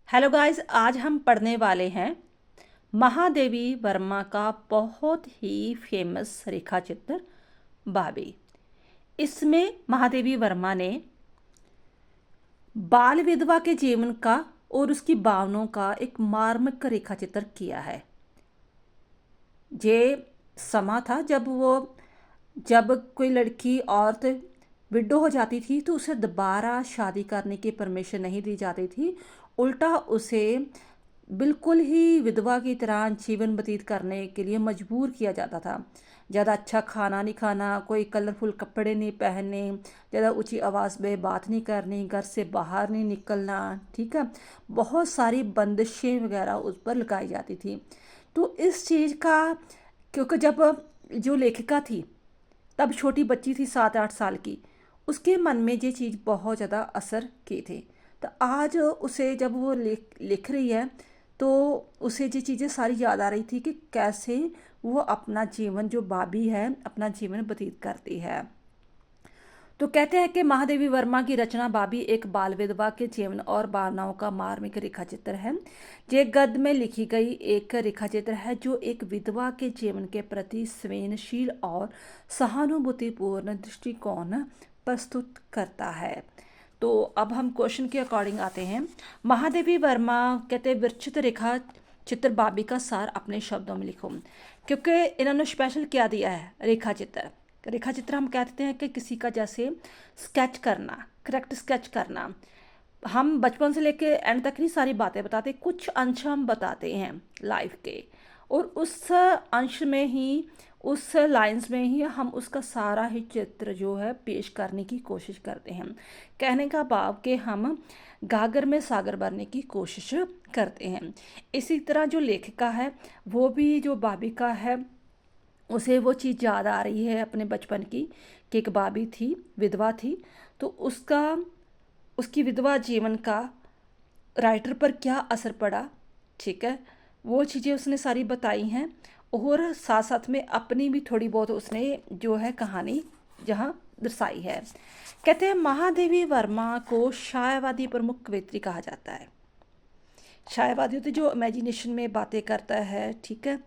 Hello guys, आज हम पढ़ने वाले हैं महादेवी वर्मा का बहुत ही फेमस रेखा चित्र बाबी। इसमें महादेवी वर्मा ने बाल विधवा के जीवन का और उसकी भावनाओं का एक मार्मिक रेखा चित्र किया है। ये समा था जब कोई लड़की औरत विडो हो जाती थी तो उसे दोबारा शादी करने की परमिशन नहीं दी जाती थी। उल्टा उसे बिल्कुल ही विधवा की तरह जीवन व्यतीत करने के लिए मजबूर किया जाता था। ज़्यादा अच्छा खाना नहीं खाना, कोई कलरफुल कपड़े नहीं पहनने, ज़्यादा ऊंची आवाज़ में बात नहीं करनी, घर से बाहर नहीं निकलना। ठीक है, बहुत सारी बंदिशें वगैरह उस पर लगाई जाती थी। तो इस चीज़ का, क्योंकि जब जो लेखिका थी तब छोटी बच्ची थी 7-8 साल की, उसके मन में ये चीज़ बहुत ज़्यादा असर की थी। तो आज उसे जब वो लिख रही है तो उसे ये चीज़ें सारी याद आ रही थी कि कैसे वो अपना जीवन, जो बाबी है, अपना जीवन व्यतीत करती है। तो कहते हैं कि महादेवी वर्मा की रचना बाबी एक बाल विधवा के जीवन और भावनाओं का मार्मिक रेखा चित्र है। ये गद्य में लिखी गई एक रेखा चित्र है जो एक विधवा के जीवन के प्रति संवेदनशील और सहानुभूतिपूर्ण दृष्टिकोण प्रस्तुत करता है। तो अब हम क्वेश्चन के अकॉर्डिंग आते हैं। महादेवी वर्मा कहते हैं विरचित रेखा चित्र बाबी का सार अपने शब्दों में लिखो, क्योंकि इन्होंने स्पेशल क्या दिया है। रेखा चित्र, रेखा चित्र हम कहते हैं कि किसी का जैसे स्केच करना, करेक्ट स्केच करना। हम बचपन से लेके एंड तक नहीं सारी बातें बताते, कुछ अंश हम बताते हैं लाइफ के, और उस अंश में ही, उस लाइंस में ही हम उसका सारा ही चित्र जो है पेश करने की कोशिश करते हैं। कहने का भाव कि हम गागर में सागर भरने की कोशिश करते हैं। इसी तरह जो लेखिका है वो भी, जो बाबिका है, उसे वो चीज़ याद आ रही है अपने बचपन की कि एक बाबी थी, विधवा थी। तो उसकी विधवा जीवन का राइटर पर क्या असर पड़ा, ठीक है, वो चीज़ें उसने सारी बताई हैं। और साथ साथ में अपनी भी थोड़ी बहुत उसने जो है कहानी जहाँ दर्शाई है। कहते हैं महादेवी वर्मा को छायावादी प्रमुख कवयित्री कहा जाता है। छायावादी होती जो इमेजिनेशन में बातें करता है, ठीक है,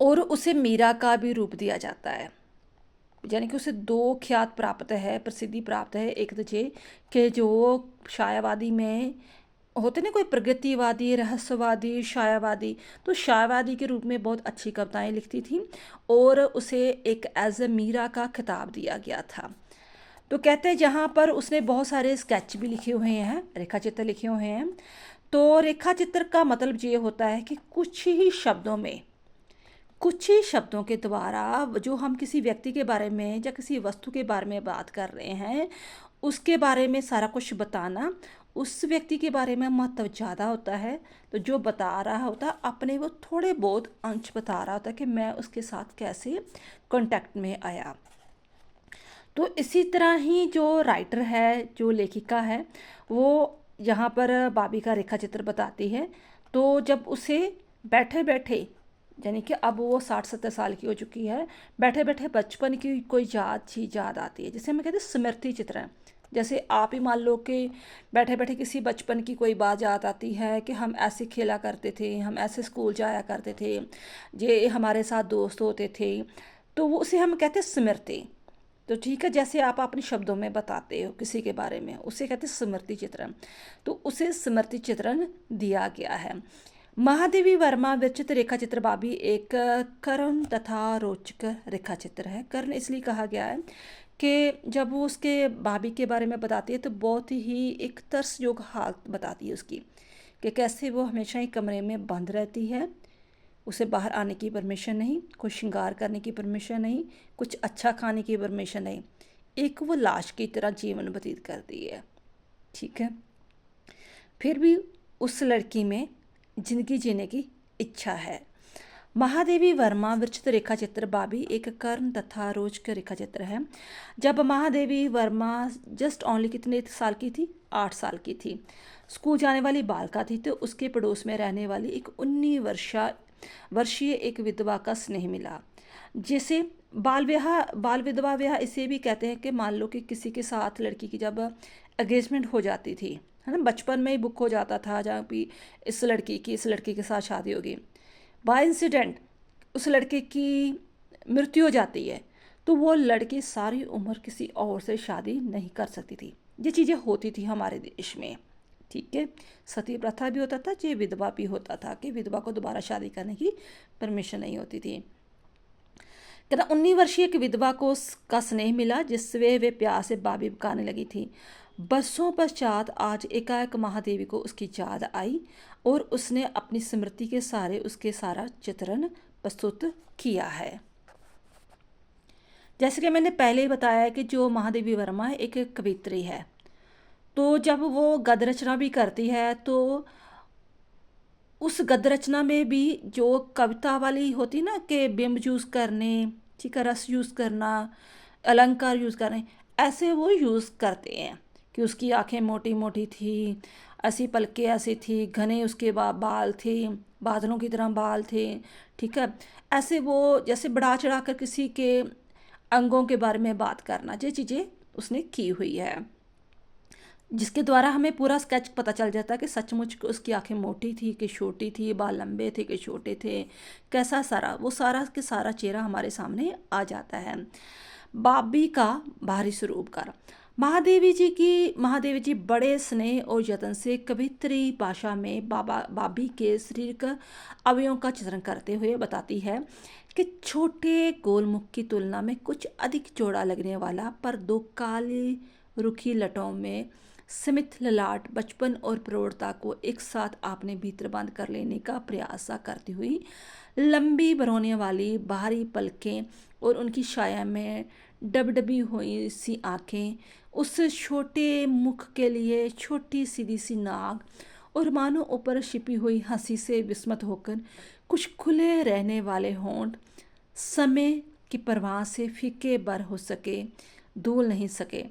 और उसे मीरा का भी रूप दिया जाता है। यानी कि उसे दो ख्यात प्राप्त है, प्रसिद्धि प्राप्त है। एक तो ये कि जो छायावादी में होते ना, कोई प्रगतिवादी, रहस्यवादी, छायावादी, तो छायावादी के रूप में बहुत अच्छी कविताएं लिखती थी और उसे एक एज ए मीरा का खिताब दिया गया था। तो कहते हैं जहाँ पर उसने बहुत सारे स्केच भी लिखे हुए हैं, रेखा चित्र लिखे हुए हैं। तो रेखा चित्र का मतलब ये होता है कि कुछ ही शब्दों के द्वारा जो हम किसी व्यक्ति के बारे में या किसी वस्तु के बारे में बात कर रहे हैं, उसके बारे में सारा कुछ बताना। उस व्यक्ति के बारे में महत्व ज़्यादा होता है, तो जो बता रहा होता अपने वो थोड़े बहुत अंश बता रहा होता कि मैं उसके साथ कैसे कांटेक्ट में आया। तो इसी तरह ही जो राइटर है, जो लेखिका है, वो यहाँ पर बाबी का रेखा चित्र बताती है। तो जब उसे बैठे बैठे, यानी कि अब वो 60-70 साल की हो चुकी है, बैठे बैठे बचपन की कोई चीज़ याद आती है, जिसे हम कहते हैं स्मृति चित्र है। जैसे आप ही मान लो कि बैठे बैठे किसी बचपन की कोई बात याद आती है कि हम ऐसे खेला करते थे, हम ऐसे स्कूल जाया करते थे, ये हमारे साथ दोस्त होते थे, तो वो उसे हम कहते हैं स्मृति। तो ठीक है, जैसे आप अपने शब्दों में बताते हो किसी के बारे में, उसे कहते हैं स्मृति चित्रण। तो उसे स्मृति चित्रण दिया गया है। महादेवी वर्मा विरचित रेखा चित्र बाबी एक करुण तथा रोचक रेखा चित्र है। करुण इसलिए कहा गया है कि जब वो उसके भाभी के बारे में बताती है तो बहुत ही एक तरसयोग्य हालत बताती है उसकी, कि कैसे वो हमेशा ही कमरे में बंद रहती है, उसे बाहर आने की परमिशन नहीं, कुछ श्रृंगार करने की परमिशन नहीं, कुछ अच्छा खाने की परमिशन नहीं, एक वो लाश की तरह जीवन व्यतीत करती है। ठीक है, फिर भी उस लड़की में जिंदगी जीने की इच्छा है। महादेवी वर्मा विरचित रेखा चित्र बाबी एक कर्ण तथा रोचक रेखा चित्र है। जब महादेवी वर्मा जस्ट ओनली कितने साल की थी, 8 साल की थी, स्कूल जाने वाली बालिका थी, तो उसके पड़ोस में रहने वाली एक 19 वर्षीय एक विधवा का स्नेह मिला, जिसे बाल विधवा ब्याह इसे भी कहते हैं कि मान लो कि किसी के साथ लड़की की जब एंगेजमेंट हो जाती थी, है ना, बचपन में ही बुक हो जाता था जहाँ भी इस लड़की के साथ शादी होगी। बाय इंसिडेंट उस लड़के की मृत्यु हो जाती है, तो वो लड़की सारी उम्र किसी और से शादी नहीं कर सकती थी। ये चीज़ें होती थी हमारे देश में, ठीक है। सती प्रथा भी होता था, ये विधवा भी होता था कि विधवा को दोबारा शादी करने की परमिशन नहीं होती थी। कहता 19 वर्षीय एक विधवा को का स्नेह मिला जिससे वे प्यार से बाबी पुकारने लगी थी। बरसों पश्चात आज एकाएक महादेवी को उसकी याद आई और उसने अपनी स्मृति के सारे उसके सारा चित्रण प्रस्तुत किया है। जैसे कि मैंने पहले ही बताया कि जो महादेवी वर्मा एक कवित्री है, तो जब वो गद्य रचना भी करती है तो उस गद्य रचना में भी जो कविता वाली होती ना कि बिंब यूज़ करने, ठीक है, रस यूज़ करना, अलंकार यूज़ करने, ऐसे वो यूज़ करते हैं कि उसकी आंखें मोटी मोटी थी, ऐसी पलकें ऐसी थी, घने उसके बाल थे, बादलों की तरह बाल थे, ठीक है। ऐसे वो जैसे बढ़ा चढ़ा कर किसी के अंगों के बारे में बात करना, ये चीज़ें उसने की हुई है, जिसके द्वारा हमें पूरा स्केच पता चल जाता है कि सचमुच उसकी आंखें मोटी थी कि छोटी थी, बाल लंबे थे कि छोटे थे, कैसा सारा वो सारा के सारा चेहरा हमारे सामने आ जाता है। बाबी का बाहरी स्वरूपकार महादेवी जी बड़े स्नेह और यत्न से कवित्री भाषा में बाबी के शरीर का अवयवों का चित्रण करते हुए बताती है कि छोटे गोल मुख की तुलना में कुछ अधिक चौड़ा लगने वाला पर दो काली रुखी लटों में सीमित ललाट बचपन और प्रौढ़ता को एक साथ आपने भीतर बंद कर लेने का प्रयास करती हुई लंबी बरौने वाली बाहरी पलकें और उनकी छाया में डबडबी हुई सी आंखें, उस छोटे मुख के लिए छोटी सीधी सी नाक और मानो ऊपर छिपी हुई हंसी से विस्मित होकर कुछ खुले रहने वाले होंठ समय की परवाह से फीके बर हो सके, धूल नहीं सके।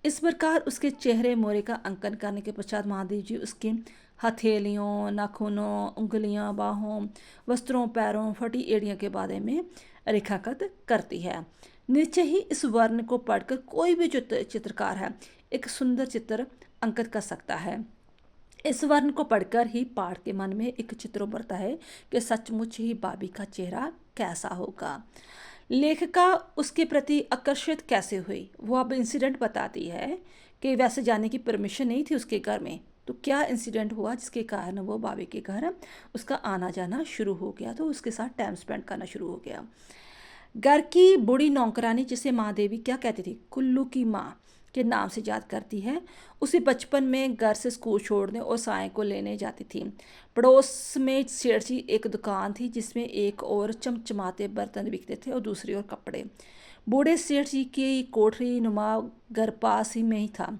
इस प्रकार उसके चेहरे मोरे का अंकन करने के पश्चात महादेव जी उसकी हथेलियों, नाखूनों, उंगलियां, बाहों, वस्त्रों, पैरों, फटी एड़ियों के बारे में रेखाकृत करती है। नीचे ही इस वर्ण को पढ़कर कोई भी जो चित्रकार है एक सुंदर चित्र अंकित कर सकता है। इस वर्ण को पढ़कर ही पाठ के मन में एक चित्र उभरता है कि सचमुच ही बाबी का चेहरा कैसा होगा। लेखिका उसके प्रति आकर्षित कैसे हुई वो अब इंसिडेंट बताती है कि वैसे जाने की परमिशन नहीं थी उसके घर में, तो क्या इंसिडेंट हुआ जिसके कारण वो बाबी के घर उसका आना जाना शुरू हो गया, तो उसके साथ टाइम स्पेंड करना शुरू हो गया। घर की बूढ़ी नौकरानी जिसे महादेवी क्या कहती थी, कुल्लू की माँ के नाम से याद करती है, उसे बचपन में घर से स्कूल छोड़ने और साय को लेने जाती थी। पड़ोस में सेठ जी एक दुकान थी जिसमें एक और चमचमाते बर्तन बिकते थे और दूसरी ओर कपड़े। बूढ़े सेठ जी की कोठरी नुमा घर पास ही में ही था।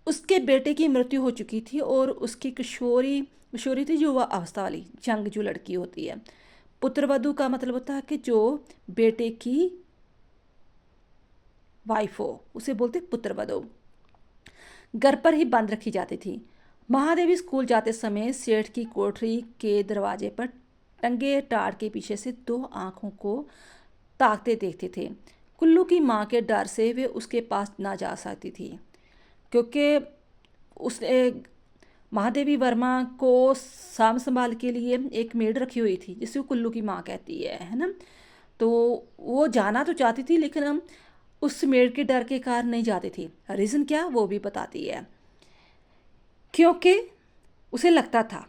उसके बेटे की मृत्यु हो चुकी थी और उसकी किशोरी थी जो वह अवस्था वाली यंग जो लड़की होती है। पुत्रवधू का मतलब होता है कि जो बेटे की वाइफ हो उसे बोलते पुत्रवधू। घर पर ही बंद रखी जाती थी। महादेवी स्कूल जाते समय सेठ की कोठरी के दरवाजे पर टंगे टाट के पीछे से दो आंखों को ताकते देखते थे। कुल्लू की माँ के डर से वे उसके पास ना जा सकती थी क्योंकि उसने महादेवी वर्मा को साम संभाल के लिए एक मेड रखी हुई थी जिसे वो कुल्लू की माँ कहती है ना। तो वो जाना तो चाहती थी लेकिन हम उस मेड के डर के कारण नहीं जाती थी। रीज़न क्या वो भी बताती है, क्योंकि उसे लगता था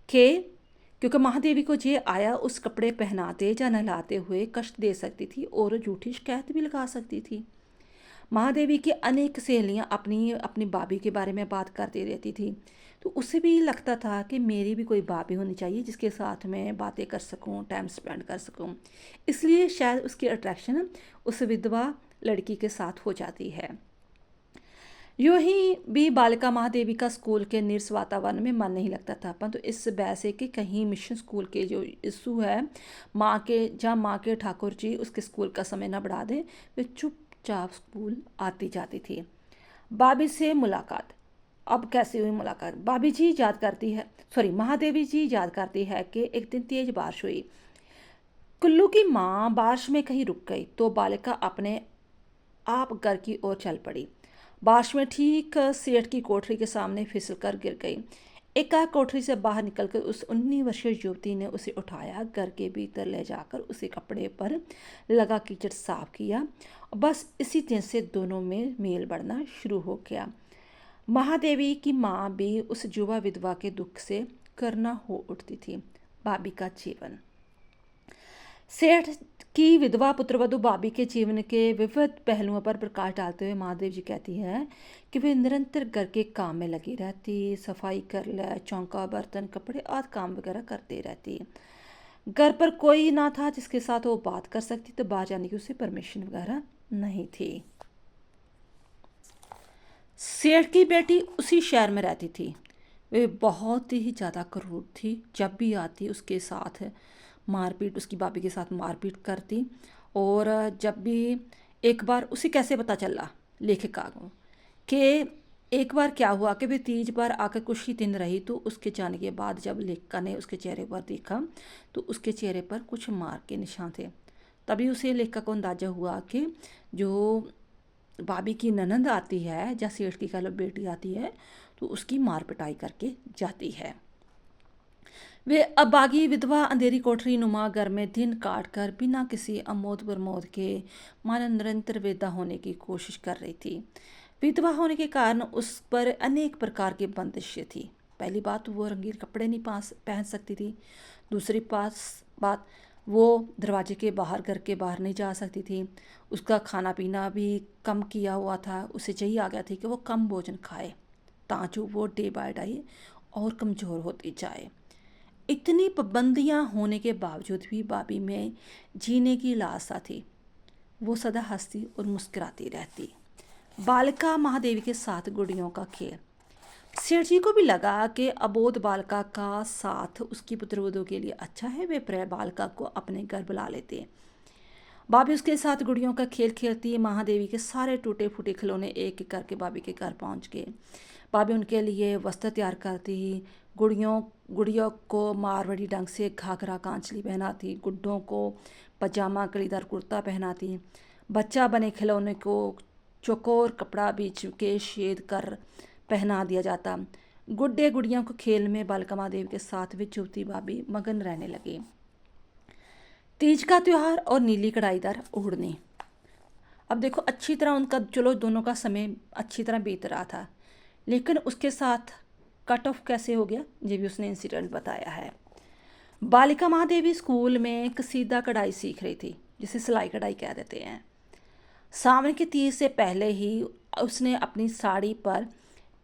कि क्योंकि महादेवी को जे आया उस कपड़े पहनाते या नहलाते हुए कष्ट दे सकती थी और झूठी शिकायत भी लगा सकती थी। महादेवी की अनेक सहेलियां अपनी अपनी भाभी के बारे में बात करती रहती थी, तो उसे भी लगता था कि मेरी भी कोई भाभी होनी चाहिए जिसके साथ मैं बातें कर सकूं, टाइम स्पेंड कर सकूं। इसलिए शायद उसकी अट्रैक्शन उस विधवा लड़की के साथ हो जाती है। यूँ ही भी बालिका महादेवी का स्कूल के निरस वातावरण में मन नहीं लगता था, परंतु इस वजह से कि कहीं मिशन स्कूल के जो यीशु है माँ के ठाकुर जी उसके स्कूल का समय न बढ़ा दें, वे चुपचाप स्कूल आती जाती थी। भाभी से मुलाकात। अब कैसे हुई मुलाकात, महादेवी जी याद करती है कि एक दिन तेज बारिश हुई। कुल्लू की माँ बारिश में कहीं रुक गई तो बालिका अपने आप घर की ओर चल पड़ी। बारिश में ठीक सेठ की कोठरी के सामने फिसल कर गिर गई। एकाएक कोठरी से बाहर निकलकर उस 19 वर्षीय युवती ने उसे उठाया, घर के भीतर ले जाकर उसे कपड़े पर लगा कीचड़ साफ किया। बस इसी दिन से दोनों में मेल बढ़ना शुरू हो गया। महादेवी की माँ भी उस युवा विधवा के दुख से करना हो उठती थी। भाभी का जीवन। सेठ की विधवा पुत्रवधु भाभी के जीवन के विविध पहलुओं पर प्रकाश डालते हुए महादेव जी कहती है कि वे निरंतर घर के काम में लगी रहती, सफाई कर ले, चौका बर्तन कपड़े आदि काम वगैरह करती रहती। घर पर कोई ना था जिसके साथ वो बात कर सकती, तो बाहर जाने की उसे परमिशन वगैरह नहीं थी। सेठ की बेटी उसी शहर में रहती थी। वे बहुत ही ज़्यादा क्रूर थी। जब भी आती उसके साथ मारपीट, उसकी भाभी के साथ मारपीट करती। और जब भी एक बार उसे कैसे पता चला लेखिका को कि एक बार क्या हुआ कि वे तीज पर आकर कुछ ही दिन रही, तो उसके जाने के बाद जब लेखिका ने उसके चेहरे पर देखा तो उसके चेहरे पर कुछ मार के निशान थे। तभी उसे लेखिका को अंदाज़ा हुआ कि जो भाभी की ननंद आती है या सेठ की कह लो बेटी आती है, तो उसकी मार पिटाई करके जाती है। वे अबागी विधवा अंधेरी कोठरी नुमा घर में दिन काट कर बिना किसी आमोद प्रमोद के मानो निरंतर वेदा होने की कोशिश कर रही थी। विधवा होने के कारण उस पर अनेक प्रकार की बंदिशें थी। पहली बात, वो रंगीन कपड़े नहीं पहन सकती थी। दूसरी बात, वो दरवाजे के बाहर, घर के बाहर नहीं जा सकती थी। उसका खाना पीना भी कम किया हुआ था। उसे चाहिए आ गया थी कि वो कम भोजन खाए ताकि वो डे बाय डे और कमज़ोर होती जाए। इतनी पाबंदियां होने के बावजूद भी भाभी में जीने की लालसा थी। वो सदा हंसती और मुस्कुराती रहती। बालिका महादेवी के साथ गुड़ियों का खेल। सेठ जी को भी लगा कि अबोध बालिका का साथ उसकी पुत्रवधू के लिए अच्छा है। वे प्रिय बालिका को अपने घर बुला लेते। भाभी उसके साथ गुड़ियों का खेल खेलती। महादेवी के सारे टूटे फूटे खिलौने एक एक करके भाभी के घर पहुंच गए। भाभी उनके लिए वस्त्र तैयार करती। गुड़ियों को मारवाड़ी ढंग से घाघरा कांचली पहनाती, गुड्डों को पजामा कलीदार कुर्ता पहनाती। बच्चा बने खिलौने को चौकोर कपड़ा बीच के शेद कर पहना दिया जाता। गुड्डे गुड़ियों को खेल में बालिका महादेवी के साथ वे चुवती भाभी मगन रहने लगी। तीज का त्यौहार और नीली कढ़ाईदार ओढ़नी। अब देखो, अच्छी तरह उनका चलो दोनों का समय अच्छी तरह बीत रहा था, लेकिन उसके साथ कट ऑफ कैसे हो गया, ये भी उसने इंसिडेंट बताया है। बालिका महादेवी स्कूल में कसीदा कढ़ाई सीख रही थी, जिसे सिलाई कढ़ाई कह देते हैं। सावन के तीज से पहले ही उसने अपनी साड़ी पर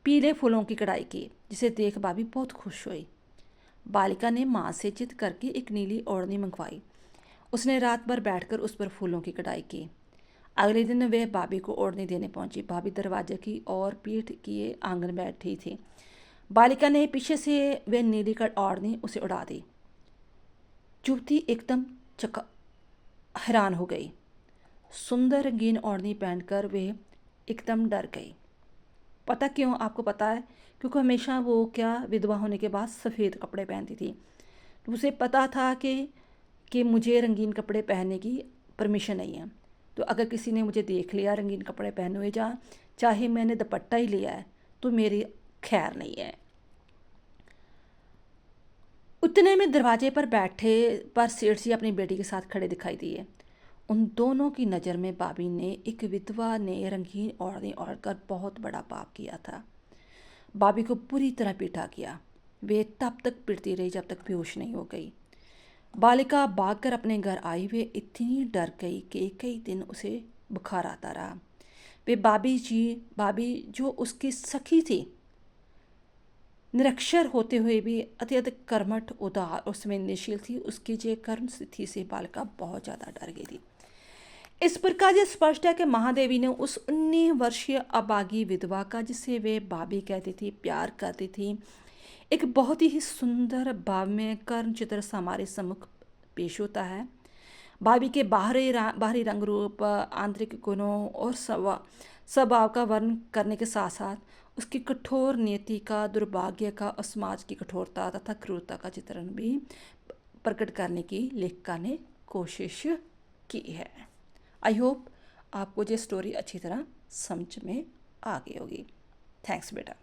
पीले फूलों की कढ़ाई की, जिसे देख भाभी बहुत खुश हुई। बालिका ने माँ से जिद करके एक नीली ओढ़नी मंगवाई। उसने रात भर बैठकर उस पर फूलों की कढ़ाई की। अगले दिन वह भाभी को ओढ़नी देने पहुंची। भाभी दरवाजे की ओर पीठ किए आंगन में बैठी थी। बालिका ने पीछे से वह नीली ओढ़नी उसे उड़ा दी। युवती एकदम हैरान हो गई। सुंदर रंगीन ओढ़नी पहनकर वे एकदम डर गई। पता क्यों? आपको पता है? क्योंकि हमेशा वो क्या विधवा होने के बाद सफ़ेद कपड़े पहनती थी। तो उसे पता था कि मुझे रंगीन कपड़े पहनने की परमिशन नहीं है। तो अगर किसी ने मुझे देख लिया रंगीन कपड़े पहने हुए, चाहे मैंने दुपट्टा ही लिया है, तो मेरी खैर नहीं है। उतने में दरवाजे पर बैठे पर सेठ जी अपनी बेटी के साथ खड़े दिखाई दिए। उन दोनों की नज़र में भाभी ने एक विधवा ने रंगीन ओढ़नी ओढ़कर बहुत बड़ा पाप किया था। भाभी को पूरी तरह पीटा गया। वे तब तक पीटती रही जब तक बेहोश नहीं हो गई। बालिका भागकर अपने घर आई। वे इतनी डर गई कि कई दिन उसे बुखार आता रहा। वे भाभी जो उसकी सखी थी, निरक्षर होते हुए भी अत्यधिक कर्मठ, उदार और संवेदनशील थी, उसकी जे कर्म स्थिति से बालिका बहुत ज़्यादा डर गई थी। इस प्रकार यह स्पष्ट है कि महादेवी ने उस 19 वर्षीय अबागी विधवा का, जिसे वे भाभी कहती थी, प्यार करती थी, एक बहुत ही सुंदर भावमय कर्ण चित्र हमारे सम्मुख पेश होता है। भाभी के बाहरी रंग रूप, आंतरिक गुणों और स्वभाव का वर्णन करने के साथ साथ उसकी कठोर नीति का, दुर्भाग्य का और समाज की कठोरता तथा क्रूरता का चित्रण भी प्रकट करने की लेखिका ने कोशिश की है। आई होप आपको ये स्टोरी अच्छी तरह समझ में आ गई होगी। थैंक्स बेटा।